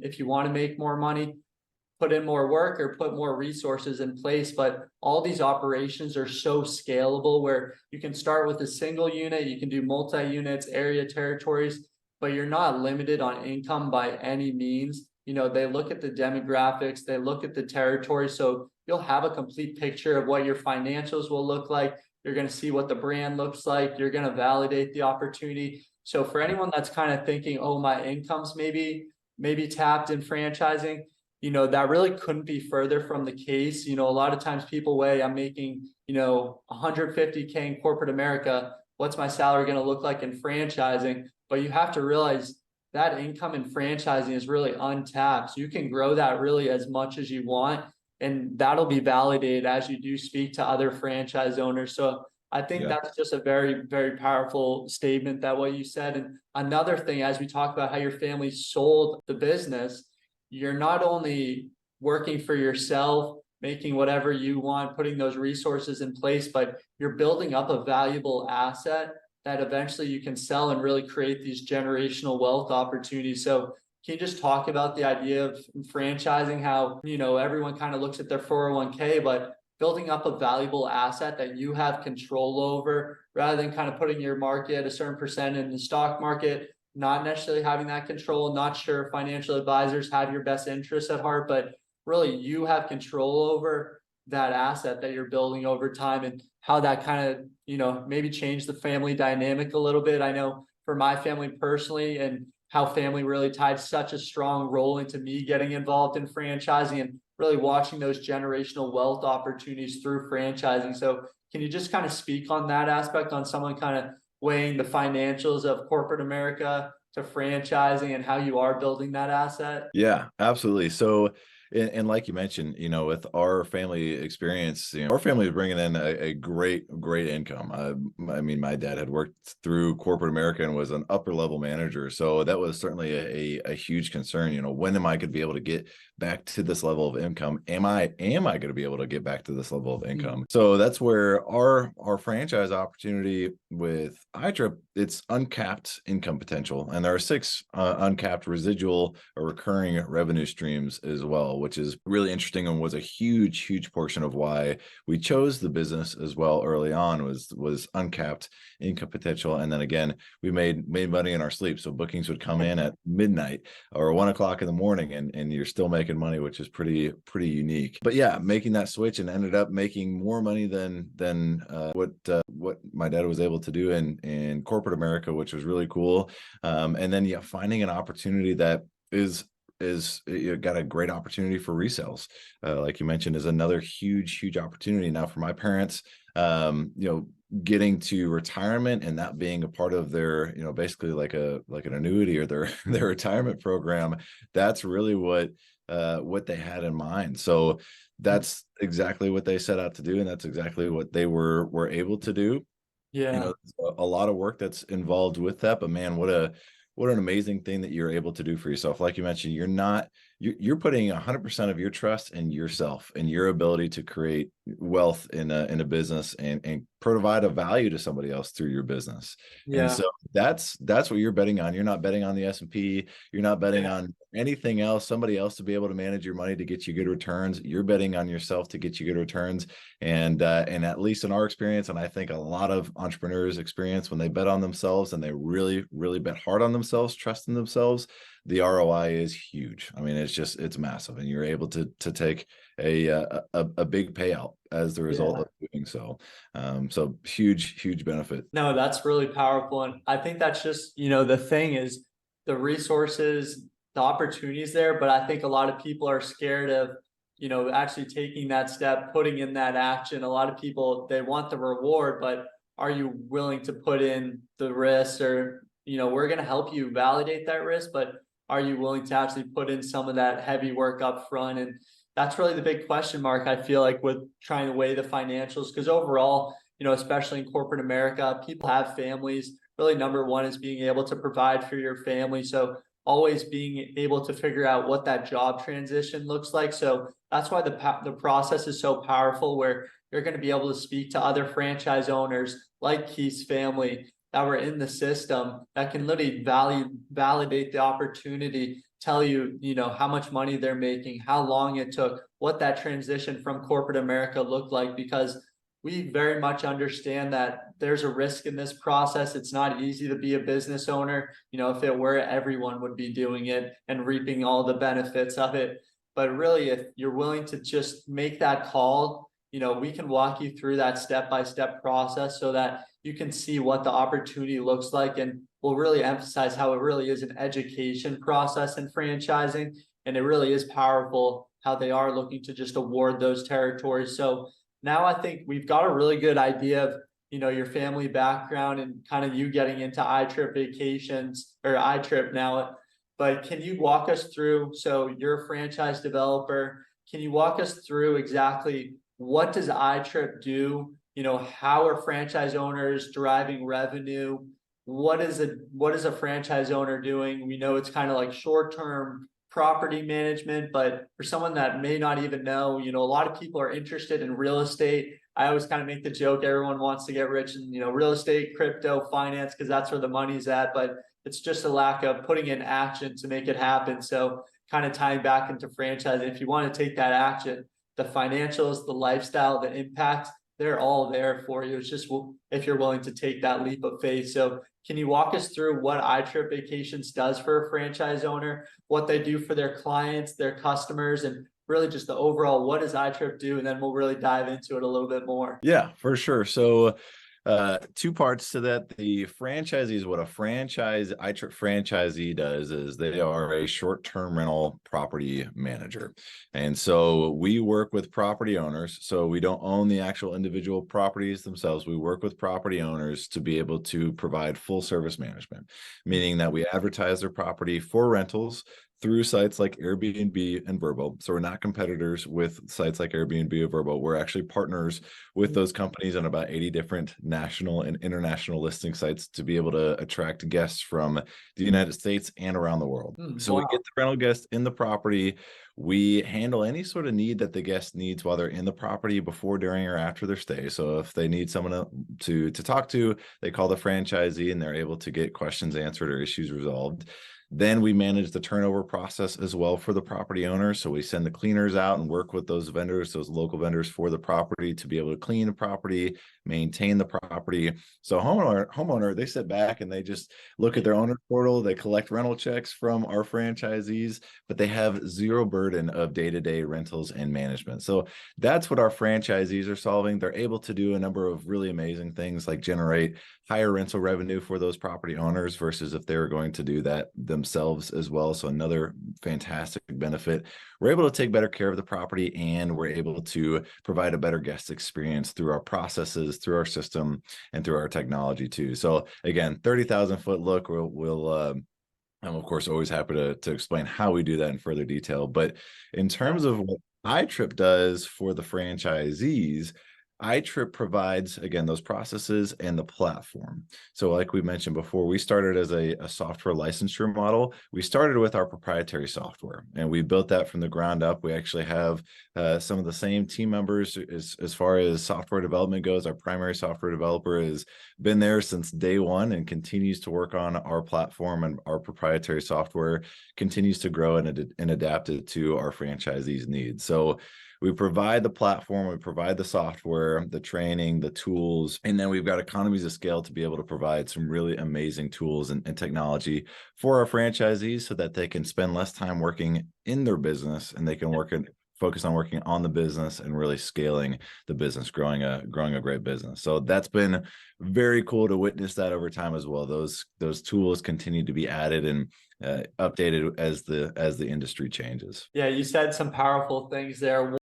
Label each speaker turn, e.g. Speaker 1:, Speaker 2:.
Speaker 1: if you want to make more money, put in more work or put more resources in place. But all these operations are so scalable where you can start with a single unit, you can do multi-units, area territories, but you're not limited on income by any means. They look at the demographics, they look at the territory. So you'll have a complete picture of what your financials will look like. You're going to see what the brand looks like. You're going to validate the opportunity. So for anyone that's kind of thinking, oh, my income's maybe tapped in franchising, that really couldn't be further from the case. A lot of times people weigh, I'm making, 150K in corporate America. What's my salary going to look like in franchising? But you have to realize that income in franchising is really untapped. So you can grow that really as much as you want. And that'll be validated as you do speak to other franchise owners. So I think that's just a very, very powerful statement that what you said. And another thing, as we talk about how your family sold the business, you're not only working for yourself, making whatever you want, putting those resources in place, but you're building up a valuable asset that eventually you can sell and really create these generational wealth opportunities. So can you just talk about the idea of franchising, how, everyone kind of looks at their 401k, but building up a valuable asset that you have control over rather than kind of putting your market, a certain percent in the stock market, not necessarily having that control, not sure financial advisors have your best interests at heart, but really you have control over that asset that you're building over time and how that kind of, maybe change the family dynamic a little bit. I know for my family personally and how family really tied such a strong role into me getting involved in franchising and really watching those generational wealth opportunities through franchising. So can you just kind of speak on that aspect, on someone kind of weighing the financials of corporate America to franchising and how you are building that asset?
Speaker 2: Yeah, absolutely. So, and like you mentioned, with our family experience, our family is bringing in a great income. I mean, my dad had worked through corporate America and was an upper level manager. So that was certainly a huge concern. When am I going to be able to get back to this level of income? Am I going to be able to get back to this level of income? So that's where our franchise opportunity with iTrip, it's uncapped income potential. And there are 6 uncapped residual or recurring revenue streams as well, which is really interesting and was a huge portion of why we chose the business as well early on was uncapped income potential. And then again, we made money in our sleep. So bookings would come in at midnight or 1 o'clock in the morning and you're still making money, which is pretty unique. But yeah, making that switch and ended up making more money than what my dad was able to do in corporate America, which was really cool. And then finding an opportunity that is you got a great opportunity for resales, like you mentioned, is another huge opportunity. Now for my parents, getting to retirement and that being a part of their, basically like an annuity or their retirement program, that's really what they had in mind. So that's exactly what they set out to do, and that's exactly what they were able to do.
Speaker 1: Yeah.
Speaker 2: A lot of work that's involved with that, but man, what an amazing thing that you're able to do for yourself. Like you mentioned, you're putting 100% of your trust in yourself and your ability to create wealth in a business and provide a value to somebody else through your business.
Speaker 1: Yeah.
Speaker 2: And so that's what you're betting on. You're not betting on the S&P. You're not betting on anything else, somebody else to be able to manage your money to get you good returns. You're betting on yourself to get you good returns. And at least in our experience, and I think a lot of entrepreneurs experience, when they bet on themselves and they really bet hard on themselves, trust in themselves, the ROI is huge. I mean, it's massive, and you're able to take a big payout as the result of doing so. So huge benefit.
Speaker 1: No, that's really powerful. And I think that's just, the thing is the resources, the opportunities there, but I think a lot of people are scared of, actually taking that step, putting in that action. A lot of people, they want the reward, but are you willing to put in the risk? Or, we're going to help you validate that risk, but are you willing to actually put in some of that heavy work up front? And that's really the big question mark, I feel like, with trying to weigh the financials, because overall, especially in corporate America, people have families. Really, number one is being able to provide for your family. So always being able to figure out what that job transition looks like. So that's why the process is so powerful, where you're going to be able to speak to other franchise owners like Keith's family that were in the system that can literally validate the opportunity tell you, how much money they're making, how long it took, what that transition from corporate America looked like, because we very much understand that there's a risk in this process. It's not easy to be a business owner. If it were, everyone would be doing it and reaping all the benefits of it. But really, if you're willing to just make that call, we can walk you through that step-by-step process so that you can see what the opportunity looks like. And we'll really emphasize how it really is an education process in franchising. And it really is powerful how they are looking to just award those territories. So now I think we've got a really good idea of, your family background and kind of you getting into iTrip vacations or iTrip now. But can you walk us through, so you're a franchise developer, can you walk us through exactly what does iTrip do? How are franchise owners deriving revenue? What is a franchise owner doing? We know it's kind of like short-term property management, but for someone that may not even know, a lot of people are interested in real estate. I always kind of make the joke, everyone wants to get rich in, real estate, crypto, finance, because that's where the money's at, but it's just a lack of putting in action to make it happen. So kind of tying back into franchising, if you want to take that action, the financials, the lifestyle, the impact, they're all there for you. It's just if you're willing to take that leap of faith. So can you walk us through what iTrip Vacations does for a franchise owner, what they do for their clients, their customers, and really just the overall, what does iTrip do? And then we'll really dive into it a little bit more.
Speaker 2: Yeah, for sure. So two parts to that. The franchisees, what a iTrip franchisee does is they are a short-term rental property manager. And so we work with property owners. So we don't own the actual individual properties themselves. We work with property owners to be able to provide full service management, meaning that we advertise their property for rentals through sites like Airbnb and Vrbo. So we're not competitors with sites like Airbnb or Vrbo. We're actually partners with those companies on about 80 different national and international listing sites to be able to attract guests from the United States and around the world. So we get the rental guests in the property. We handle any sort of need that the guest needs while they're in the property, before, during, or after their stay. So if they need someone to talk to, they call the franchisee and they're able to get questions answered or issues resolved. Then we manage the turnover process as well for the property owner. So we send the cleaners out and work with those vendors, those local vendors for the property, to be able to clean the property, maintain the property. So homeowner, they sit back and they just look at their owner portal. They collect rental checks from our franchisees, but they have zero burden of day-to-day rentals and management. So that's what our franchisees are solving. They're able to do a number of really amazing things, like generate higher rental revenue for those property owners versus if they were going to do that themselves as well. So another fantastic benefit. We're able to take better care of the property, and we're able to provide a better guest experience through our processes, through our system, and through our technology too. So again, 30,000-foot look. I'm of course always happy to explain how we do that in further detail. But in terms of what iTrip does for the franchisees, iTrip provides, again, those processes and the platform. So like we mentioned before, we started as a software licensure model. We started with our proprietary software, and we built that from the ground up. We actually have some of the same team members as far as software development goes. Our primary software developer has been there since day one and continues to work on our platform, and our proprietary software continues to grow and adapt it to our franchisees' needs. So we provide the platform, we provide the software, the training, the tools, and then we've got economies of scale to be able to provide some really amazing tools and technology for our franchisees so that they can spend less time working in their business and they can focus on working on the business and really scaling the business, growing a great business. So that's been very cool to witness that over time as well. Those tools continue to be added and updated as the industry changes.
Speaker 1: Yeah, you said some powerful things there.